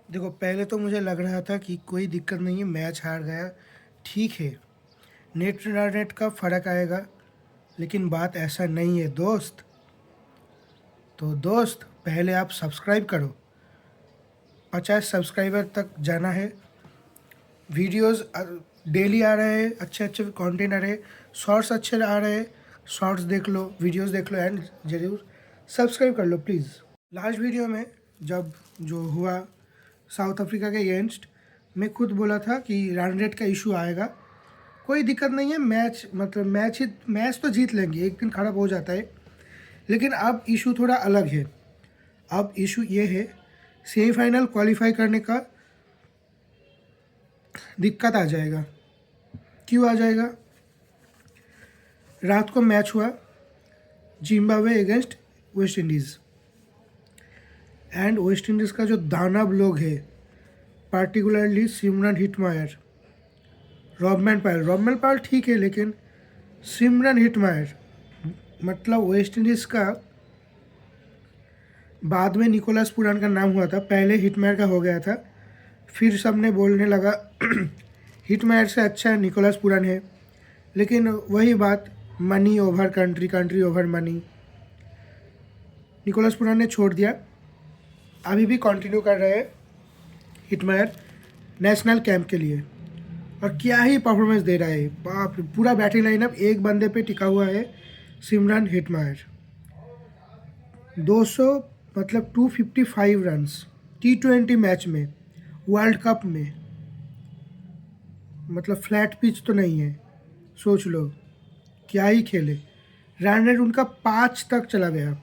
देखो, पहले तो मुझे लग रहा था कि कोई दिक्कत नहीं है, मैच हार गया, ठीक है, नेट नेट का फ़र्क आएगा। लेकिन बात ऐसा नहीं है दोस्त। तो दोस्त, पहले आप सब्सक्राइब करो, 50 सब्सक्राइबर तक जाना है। वीडियोस डेली आ रहे हैं, अच्छे अच्छे कंटेंट आ रहे हैं, शॉर्ट्स अच्छे आ रहे हैं, शॉर्ट्स देख लो, वीडियोस देख लो, एंड ज़रूर सब्सक्राइब कर लो प्लीज़। लास्ट वीडियो में जब जो हुआ साउथ अफ्रीका के अगेंस्ट, मैं खुद बोला था कि रन रेट का इशू आएगा। कोई दिक्कत नहीं है, मैच तो जीत लेंगे, एक दिन ख़राब हो जाता है। लेकिन अब इशू थोड़ा अलग है। अब इशू ये है, सेमीफाइनल क्वालिफाई करने का दिक्कत आ जाएगा। क्यों आ जाएगा? रात को मैच हुआ Zimbabwe against West Indies, and West Indies का जो दानव लोग है, पार्टिकुलरली सिमरन हिटमायर, रॉबमैन पायल ठीक है, लेकिन सिमरन हिटमायर, मतलब वेस्ट इंडीज़ का बाद में निकोलस पुरान का नाम हुआ था, पहले हिटमायर का हो गया था। फिर सबने बोलने लगा हिटमायर से अच्छा निकोलस पुरान है। लेकिन वही बात, money over country, country over money, Nicholas Pooran ने छोड़ दिया। अभी भी कंटिन्यू कर रहे हैं हिटमायर नेशनल कैंप के लिए, और क्या ही परफॉर्मेंस दे रहा है, बाप रे, पूरा बैटिंग लाइनअप एक बंदे पे टिका हुआ है, सिमरन हिटमायर। 200 मतलब 255 रन्स T20 मैच में, वर्ल्ड कप में, मतलब फ्लैट पिच तो नहीं है, सोच लो क्या ही खेले। रन रेट उनका 5 तक चला गया।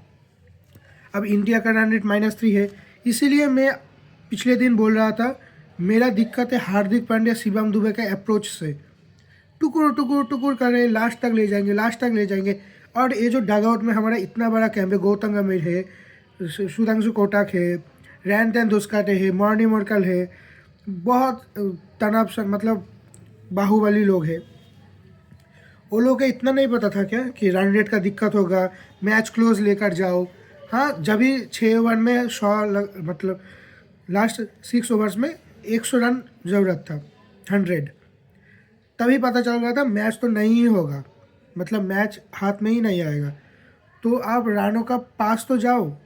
अब इंडिया का रन रेट -3 है। इसीलिए मैं पिछले दिन बोल रहा था, मेरा दिक्कत है हार्दिक पांड्या, शिवम दुबे के अप्रोच से। टुकुर टुकुर टुकुर कर रहे, लास्ट तक ले जाएंगे, लास्ट तक ले जाएंगे। और ये जो डगआउट में हमारा इतना बड़ा कैंप है, गौतम गंभीर है, सुधांशु कोटक है, रैनतन दुस्काटे है, मॉर्नी मोरकल है, बहुत तनाव से मतलब बाहुबली लोग हैं। वो लोग को इतना नहीं पता था क्या कि रन रेट का दिक्कत होगा, मैच क्लोज लेकर जाओ। हाँ, जब भी 6 ओवर में 100 मतलब लास्ट 6 ओवर्स में 100 रन ज़रूरत था, 100, तभी पता चल रहा था मैच तो नहीं ही होगा, मतलब मैच हाथ में ही नहीं आएगा। तो आप रानों का पास तो जाओ।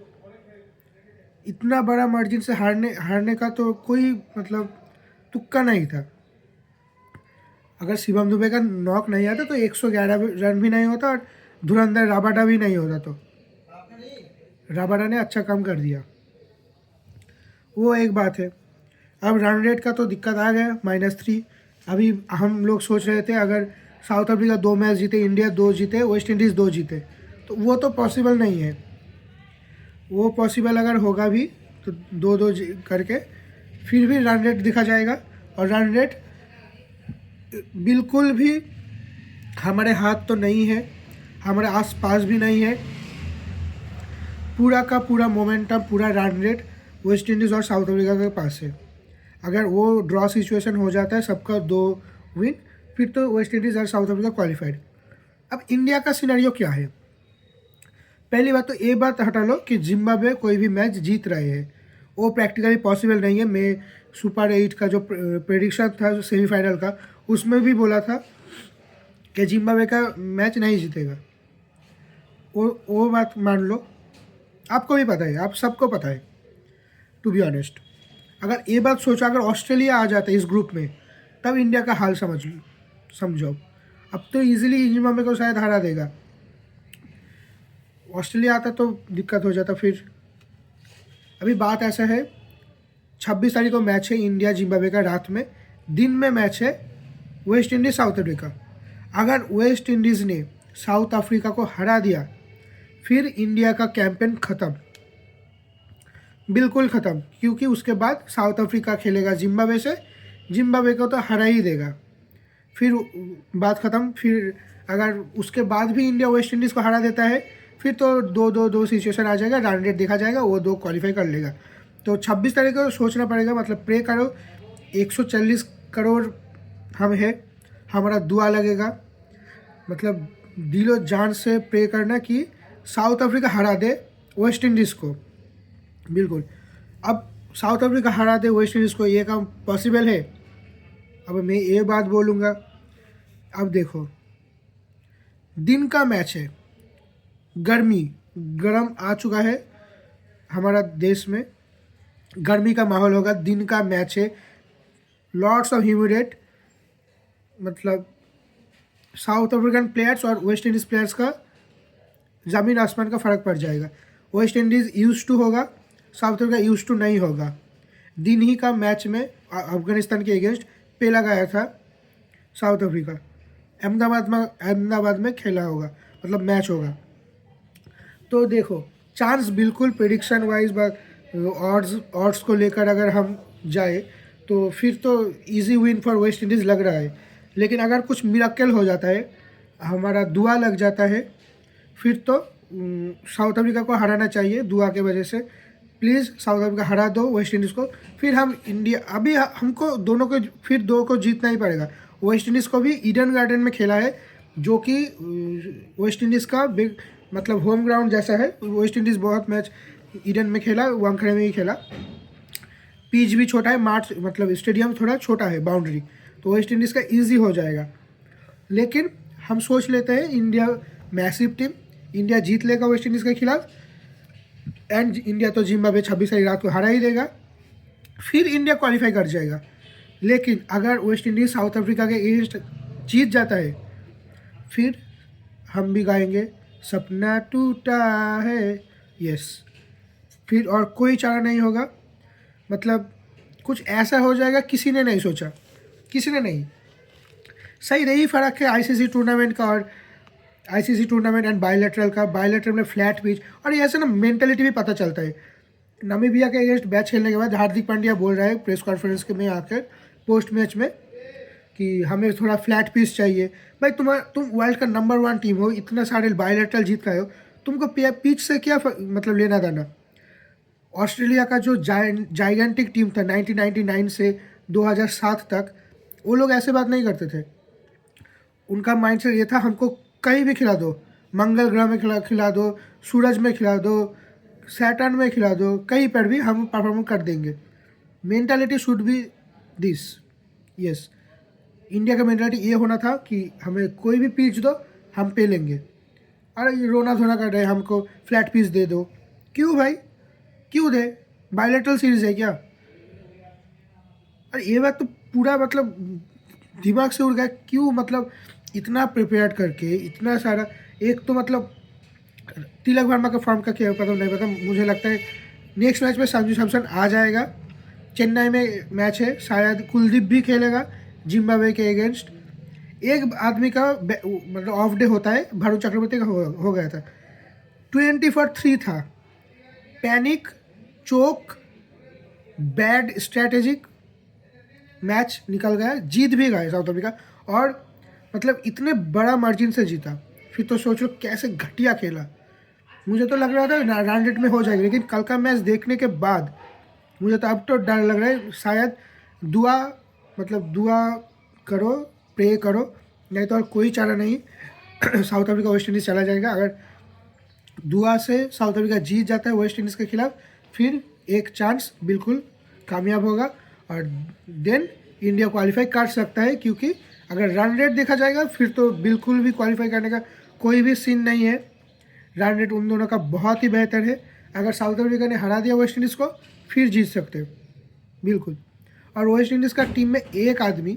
इतना बड़ा मार्जिन से हारने का तो कोई मतलब तुक्का नहीं था। अगर शिवम दुबे का नॉक नहीं आता तो 111 रन भी नहीं होता, और धुरंधर राबाडा भी नहीं होता। तो राबाडा ने अच्छा काम कर दिया, वो एक बात है। अब रन रेट का तो दिक्कत आ गया, -3। अभी हम लोग सोच रहे थे अगर साउथ अफ्रीका 2 मैच जीते, इंडिया 2 जीते, वेस्ट इंडीज़ 2 जीते, तो वो तो पॉसिबल नहीं है। वो पॉसिबल अगर होगा भी तो 2-2 करके फिर भी रन रेट दिखा जाएगा। और रन रेट बिल्कुल भी हमारे हाथ तो नहीं है, हमारे आसपास भी नहीं है। पूरा का पूरा मोमेंटम, पूरा रन रेट वेस्ट इंडीज़ और साउथ अफ्रीका के पास है। अगर वो ड्रॉ सिचुएशन हो जाता है, सबका 2 विन, फिर तो वेस्ट इंडीज़ और साउथ अफ्रीका क्वालिफाइड। अब इंडिया का सिनेरियो क्या है? पहली बात तो ये बात हटा लो कि जिम्बाब्वे कोई भी मैच जीत रहे हैं, वो प्रैक्टिकली पॉसिबल नहीं है। मैं सुपर 8 का जो प्रेडिक्शन था सेमीफाइनल का, उसमें भी बोला था कि जिम्बाब्वे का मैच नहीं जीतेगा। वो बात मान लो, आपको भी पता है, आप सबको पता है, टू बी ऑनेस्ट। अगर ये बात सोचो, अगर ऑस्ट्रेलिया आ जाता है इस ग्रुप में, तब इंडिया का हाल समझो। अब तो इजीली जिम्बाब्वे को शायद हरा देगा। ऑस्ट्रेलिया आता तो दिक्कत हो जाता फिर। अभी बात ऐसा है, 26 तारीख को मैच है इंडिया जिम्बाब्वे का, रात में। दिन में मैच है वेस्ट इंडीज़ साउथ अफ्रीका। अगर वेस्ट इंडीज़ ने साउथ अफ्रीका को हरा दिया, फिर इंडिया का कैंपेन ख़त्म, बिल्कुल ख़त्म। क्योंकि उसके बाद साउथ अफ्रीका खेलेगा जिम्बाब्वे से, जिम्बाब्वे को तो हरा ही देगा, फिर बात ख़त्म। फिर अगर उसके बाद भी इंडिया वेस्ट इंडीज़ को हरा देता है, फिर तो 2-2-2 सिचुएशन आ जाएगा, रन रेट देखा जाएगा, वो 2 क्वालिफाई कर लेगा। तो 26 तारीख को सोचना पड़ेगा, मतलब प्रे करो। 140 करोड़ हम है, हमारा दुआ लगेगा, मतलब दिलो जान से प्रे करना कि साउथ अफ्रीका हरा दे वेस्ट इंडीज़ को, बिल्कुल। अब साउथ अफ्रीका हरा दे वेस्ट इंडीज़ को, ये काम पॉसिबल है? अब मैं ये बात बोलूँगा। अब देखो, दिन का मैच है, गर्म आ चुका है हमारा देश में, गर्मी का माहौल होगा, दिन का मैच है, लॉट्स ऑफ ह्यूमिडेट, मतलब साउथ अफ्रीकन प्लेयर्स और वेस्ट इंडीज़ प्लेयर्स का ज़मीन आसमान का फ़र्क पड़ जाएगा। वेस्ट इंडीज़ यूज्ड टू होगा, साउथ अफ्रीका यूज्ड टू नहीं होगा। दिन ही का मैच में अफगानिस्तान के अगेंस्ट पे लगाया था साउथ अफ्रीका, अहमदाबाद में खेला होगा, मतलब मैच होगा। तो देखो, चांस बिल्कुल प्रेडिक्शन वाइज ऑड्स को लेकर अगर हम जाए तो फिर तो easy win for West Indies लग रहा है। लेकिन अगर कुछ मिराकल हो जाता है, हमारा दुआ लग जाता है, फिर तो साउथ अफ्रीका को हराना चाहिए दुआ के वजह से। प्लीज़ साउथ अफ्रीका हरा दो वेस्ट इंडीज़ को, फिर हम इंडिया, अभी हमको दोनों को फिर दो को जीतना ही पड़ेगा। वेस्ट इंडीज़ को भी ईडन गार्डन में खेला है, जो कि वेस्ट इंडीज़ का बिग मतलब होम ग्राउंड जैसा है। वेस्ट इंडीज़ बहुत मैच ईडन में खेला, वानखेड़े में ही खेला। पिच भी छोटा है, मतलब स्टेडियम थोड़ा छोटा है, बाउंड्री, तो वेस्ट इंडीज़ का ईजी हो जाएगा। लेकिन हम सोच लेते हैं इंडिया मैसिव टीम, इंडिया जीत लेगा वेस्ट इंडीज़ के खिलाफ, एंड इंडिया तो जिम्बाब्वे 26 तारीख रात को हरा ही देगा, फिर इंडिया क्वालिफाई कर जाएगा। लेकिन अगर वेस्ट इंडीज़ साउथ अफ्रीका के अगेंस्ट जीत जाता है, फिर हम भी गाएंगे सपना टूटा है, यस, फिर और कोई चारा नहीं होगा। मतलब कुछ ऐसा हो जाएगा किसी ने नहीं सोचा, किसी ने नहीं। सही रही फ़र्क है आईसीसी टूर्नामेंट का और आईसीसी टूर्नामेंट एंड बायलैटरल का। बायलैटरल में फ्लैट पिच, और ऐसे ना मेंटलिटी भी पता चलता है। नामीबिया के अगेंस्ट मैच खेलने के बाद हार्दिक पांड्या बोल रहा है प्रेस कॉन्फ्रेंस के में आकर पोस्ट मैच में कि हमें थोड़ा फ्लैट पिच चाहिए। भाई तुम वर्ल्ड का नंबर 1 टीम हो, इतना सारे बायलैटरल जीत का हो, तुमको पिच से क्या मतलब लेना देना। ऑस्ट्रेलिया का जो जाइगेंटिक टीम था 1999 से 2007 तक, वो लोग ऐसे बात नहीं करते थे। उनका माइंडसेट ये था, हमको कहीं भी खिला दो, मंगल ग्रह में खिला दो, सूरज में खिला दो, सैटर्न में खिला दो, कहीं पर भी हम परफॉर्म कर देंगे। Mentality should be this, yes. India का मेंटालिटी ये होना था कि हमें कोई भी पिच दो, हम पे लेंगे। अरे ये रोना धोना कर रहे हैं, हमको फ्लैट पिच दे दो। क्यों भाई, क्यों दे? बायलैटरल सीरीज है क्या? अरे ये बात तो पूरा मतलब दिमाग से उड़ गया। क्यों मतलब इतना प्रिपेयर करके इतना सारा, एक तो मतलब तिलक वर्मा का फॉर्म का क्या पता नहीं पता, मुझे लगता है नेक्स्ट मैच में संजू सैमसन आ जाएगा। चेन्नई में मैच है, शायद कुलदीप भी खेलेगा जिम्बाब्वे के अगेंस्ट। एक आदमी का मतलब ऑफ डे होता है, वरुण चक्रवर्ती का हो गया था। 20 for 3 था, पैनिक, चोक, बैड स्ट्रैटेजिक मैच निकल गया, जीत भी गए साउथ अफ्रीका, और मतलब इतने बड़ा मार्जिन से जीता। फिर तो सोचो कैसे घटिया खेला। मुझे तो लग रहा था रन रेट में हो जाएगी, लेकिन कल का मैच देखने के बाद मुझे तो अब तो डर लग रहा है। शायद दुआ करो, प्रे करो, नहीं तो और कोई चारा नहीं। साउथ अफ्रीका वेस्ट इंडीज़ चला जाएगा। अगर दुआ से साउथ अफ्रीका जीत जाता है वेस्ट इंडीज़ के खिलाफ, फिर एक चांस बिल्कुल कामयाब होगा, और देन इंडिया क्वालिफाई कर सकता है। क्योंकि अगर रन रेट देखा जाएगा, फिर तो बिल्कुल भी क्वालिफाई करने का कोई भी सीन नहीं है। रन रेट उन दोनों का बहुत ही बेहतर है। अगर साउथ अफ्रीका ने हरा दिया वेस्ट इंडीज़ को, फिर जीत सकते हो बिल्कुल। और वेस्ट इंडीज़ का टीम में एक आदमी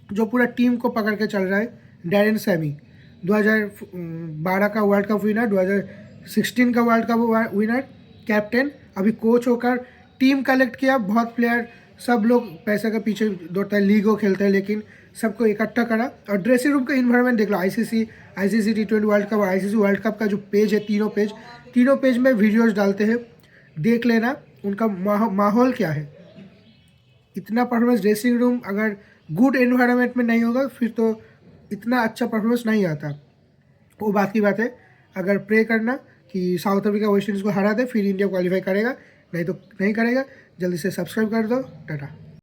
जो पूरा टीम को पकड़ के चल रहा है, डैरेन सैमी, 2012 का वर्ल्ड कप विनर, 2016 का वर्ल्ड कप विनर, कैप्टन, अभी कोच होकर टीम कलेक्ट किया। बहुत प्लेयर, सब लोग पैसे के पीछे दौड़ता है, लीगो खेलते हैं, लेकिन सबको इकट्ठा करा। और ड्रेसिंग रूम का इन्वायरमेंट देख लो, आईसीसी T20 वर्ल्ड कप और आईसीसी वर्ल्ड कप का जो पेज है, तीनों पेज में वीडियोस डालते हैं, देख लेना उनका माहौल क्या है। इतना परफॉर्मेंस ड्रेसिंग रूम अगर गुड एनवायरनमेंट में नहीं होगा, फिर तो इतना अच्छा परफॉर्मेंस नहीं आता। वो बात की बात है। अगर प्रे करना कि साउथ अफ्रीका वेस्ट इंडीज़ को हरा दे, फिर इंडिया क्वालिफाई करेगा, नहीं तो नहीं करेगा। जल्दी से सब्सक्राइब कर दो। टाटा।